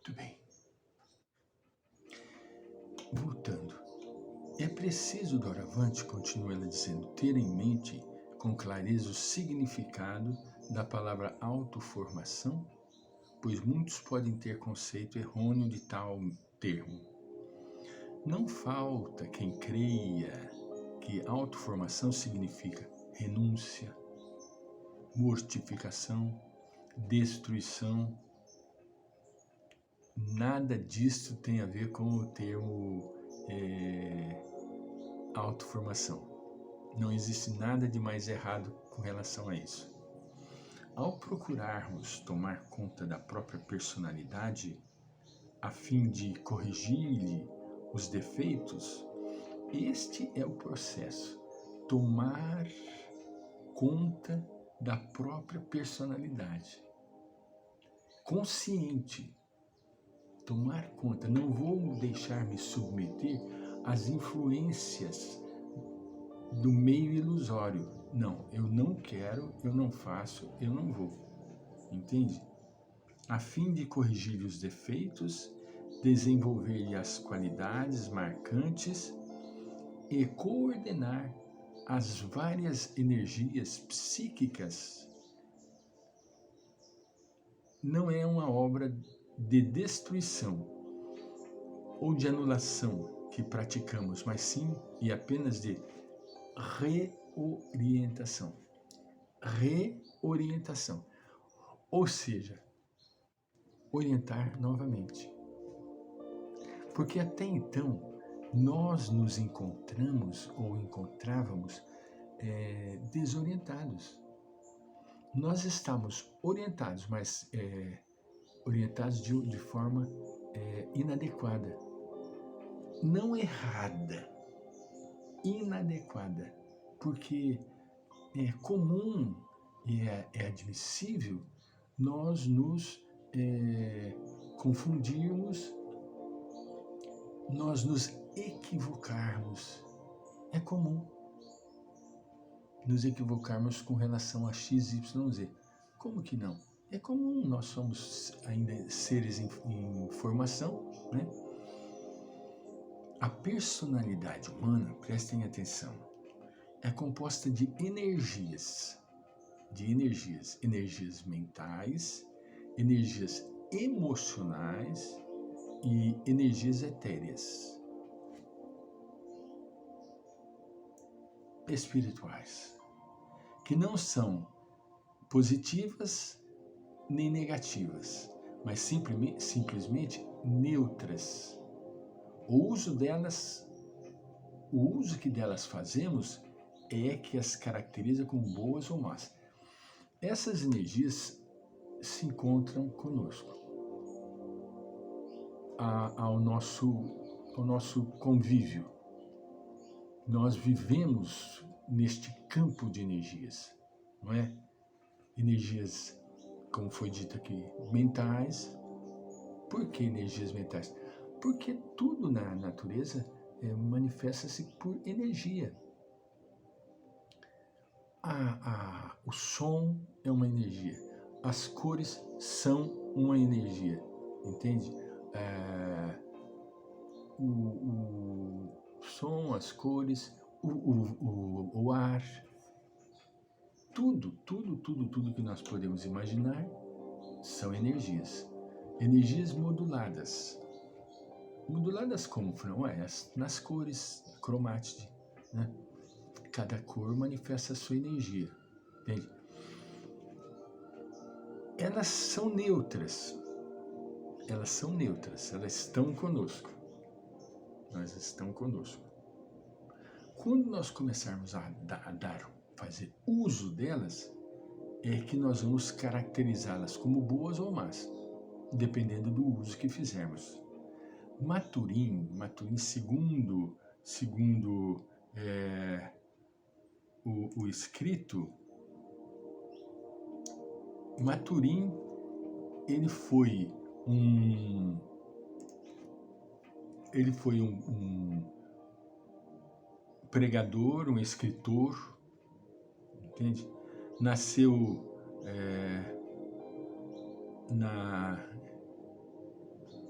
Muito bem. Voltando. É preciso, doravante, continua ela dizendo, ter em mente com clareza o significado da palavra autoformação, pois muitos podem ter conceito errôneo de tal termo. Não falta quem creia que autoformação significa renúncia, mortificação, destruição. Nada disso tem a ver com o termo autoformação. Não existe nada de mais errado com relação a isso. Ao procurarmos tomar conta da própria personalidade, a fim de corrigir-lhe os defeitos, este é o processo. Tomar conta da própria personalidade. Consciente. Tomar conta. Não vou deixar me submeter às influências do meio ilusório. Não, eu não quero, eu não faço, eu não vou. Entende? A fim de corrigir os defeitos, desenvolver as qualidades marcantes e coordenar as várias energias psíquicas, não é uma obra de destruição ou de anulação que praticamos, mas sim e apenas de reorientação. Reorientação. Ou seja, orientar novamente. Porque até então, nós nos encontramos ou encontrávamos desorientados. Nós estamos orientados, mas orientados de forma inadequada. Não errada, inadequada. Porque é comum e é admissível nós nos confundirmos, nós nos equivocarmos. É comum nos equivocarmos com relação a X, Y, Z. Como que não? É comum, nós somos ainda seres em formação, né? A personalidade humana, prestem atenção, é composta de energias mentais, energias emocionais e energias etéreas, espirituais, que não são positivas nem negativas, mas simplesmente neutras. O uso que delas fazemos é que as caracteriza como boas ou más. Essas energias se encontram conosco, ao nosso convívio. Nós vivemos neste campo de energias, não é? Energias, como foi dito aqui, mentais. Por que energias mentais? Porque tudo na natureza manifesta-se por energia. O som é uma energia, as cores são uma energia, entende? O som, as cores, o ar, tudo que nós podemos imaginar são energias. Energias moduladas. Moduladas como? Nas cores, cromática, né? Cada cor manifesta a sua energia, entende? Elas são neutras, elas estão conosco, estão conosco. Quando nós começarmos a fazer uso delas, é que nós vamos caracterizá-las como boas ou más, dependendo do uso que fizermos. Maturin, segundo o escrito, Maturin, ele foi um pregador, um escritor, entende? Nasceu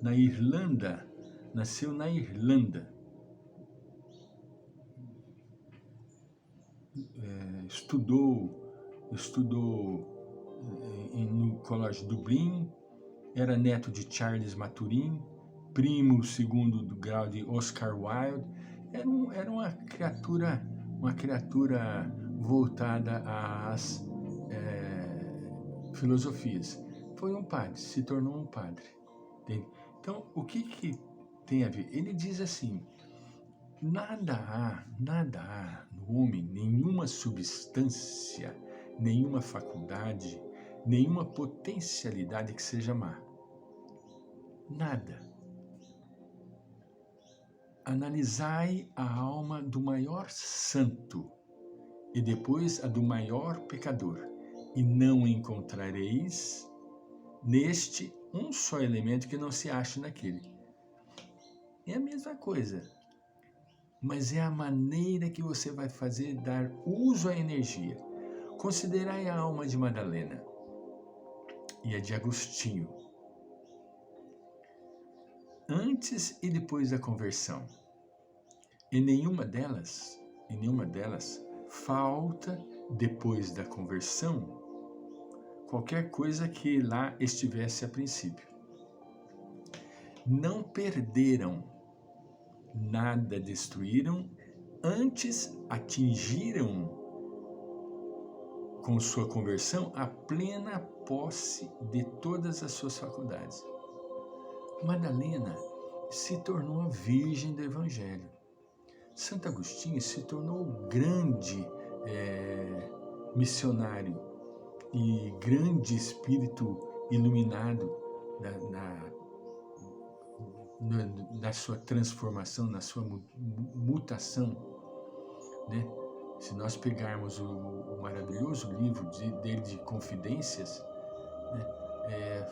na Irlanda, nasceu na Irlanda. Estudou no Colégio de Dublin, era neto de Charles Maturin, primo segundo do grau de Oscar Wilde. Era uma criatura voltada às filosofias. Foi um padre, se tornou um padre. Entende? Então, o que tem a ver? Ele diz assim: nada há no homem, nenhuma substância, nenhuma faculdade, nenhuma potencialidade que seja má. Nada. Analisai a alma do maior santo e depois a do maior pecador, e não encontrareis neste um só elemento que não se ache naquele. É a mesma coisa, mas é a maneira que você vai fazer dar uso à energia. Considerai a alma de Madalena e a de Agostinho, antes e depois da conversão. Em nenhuma delas falta, depois da conversão, qualquer coisa que lá estivesse a princípio. Não perderam, nada destruíram, antes atingiram com sua conversão a plena posse de todas as suas faculdades. Madalena se tornou a virgem do Evangelho. Santo Agostinho se tornou o grande missionário e grande espírito iluminado na sua transformação, na sua mutação, né? Se nós pegarmos o maravilhoso livro dele de Confidências, né, é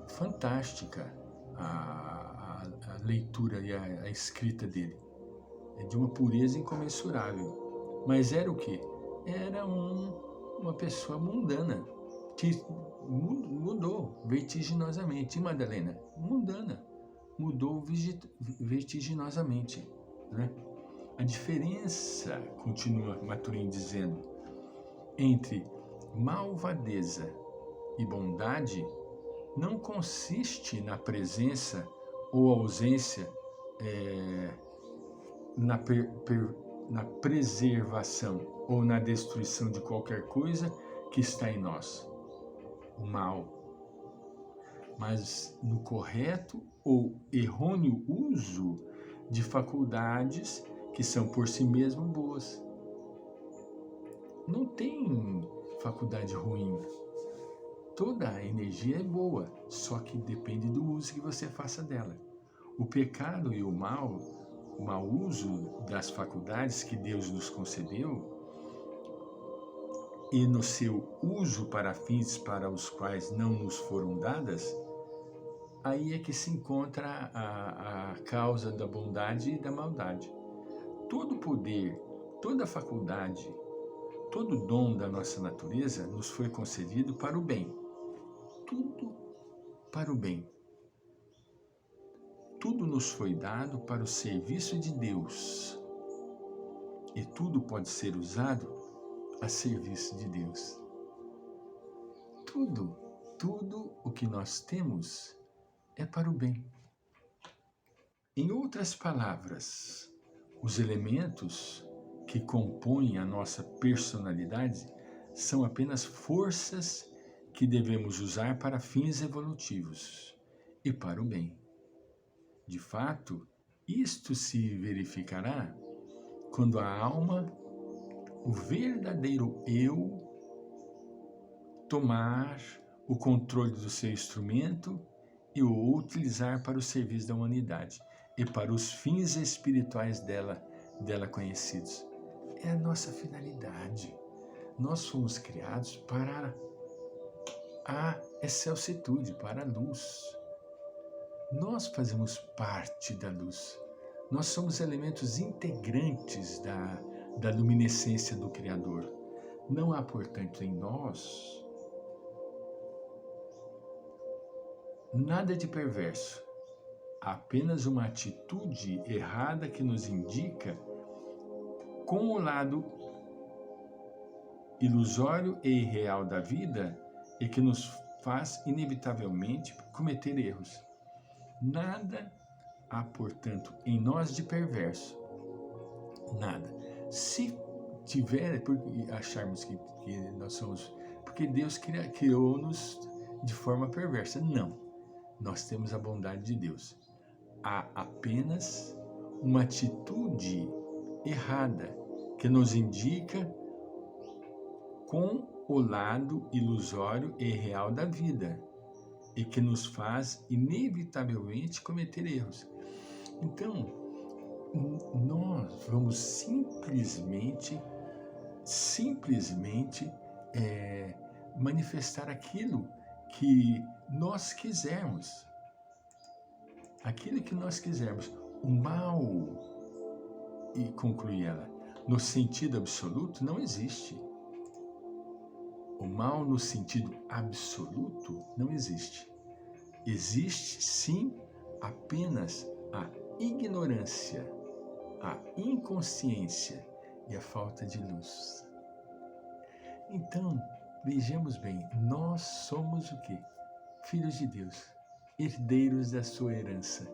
fantástica a leitura e a escrita dele. É de uma pureza incomensurável. Mas era o quê? Era uma pessoa mundana, que mudou vertiginosamente. E Madalena, mundana, mudou vertiginosamente, né? A diferença, continua Maturin dizendo, entre malvadeza e bondade não consiste na presença ou ausência, na preservação ou na destruição de qualquer coisa que está em nós, o mal, mas no correto ou errôneo uso de faculdades que são por si mesmas boas. Não tem faculdade ruim. Toda a energia é boa, só que depende do uso que você faça dela. O pecado e o mau uso das faculdades que Deus nos concedeu, e no seu uso para fins para os quais não nos foram dadas, aí é que se encontra a causa da bondade e da maldade. Todo poder, toda faculdade, todo dom da nossa natureza nos foi concedido para o bem. Tudo para o bem. Tudo nos foi dado para o serviço de Deus. E tudo pode ser usado a serviço de Deus. Tudo o que nós temos é para o bem. Em outras palavras, os elementos que compõem a nossa personalidade são apenas forças que devemos usar para fins evolutivos e para o bem. De fato, isto se verificará quando a alma, o verdadeiro eu, tomar o controle do seu instrumento e o utilizar para o serviço da humanidade e para os fins espirituais dela conhecidos. É a nossa finalidade. Nós fomos criados para a excelsitude, para a luz. Nós fazemos parte da luz. Nós somos elementos integrantes da luminescência do Criador. Não há, portanto, em nós nada de perverso, apenas uma atitude errada que nos indica com o lado ilusório e irreal da vida e que nos faz inevitavelmente cometer erros. Nada há, portanto, em nós de perverso. Nada. Se tiver, porque acharmos que nós somos... Porque Deus criou-nos de forma perversa. Não. Nós temos a bondade de Deus. Há apenas uma atitude errada que nos indica com o lado ilusório e real da vida e que nos faz inevitavelmente cometer erros. Então, nós vamos simplesmente manifestar aquilo que nós quisermos. Aquilo que nós quisermos. O mal, e conclui ela, no sentido absoluto não existe. O mal no sentido absoluto não existe. Existe, sim, apenas a ignorância, a inconsciência e a falta de luz. Então, vejamos bem, nós somos o quê? Filhos de Deus, herdeiros da sua herança.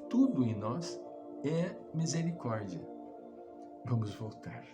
Tudo em nós é misericórdia. Vamos voltar.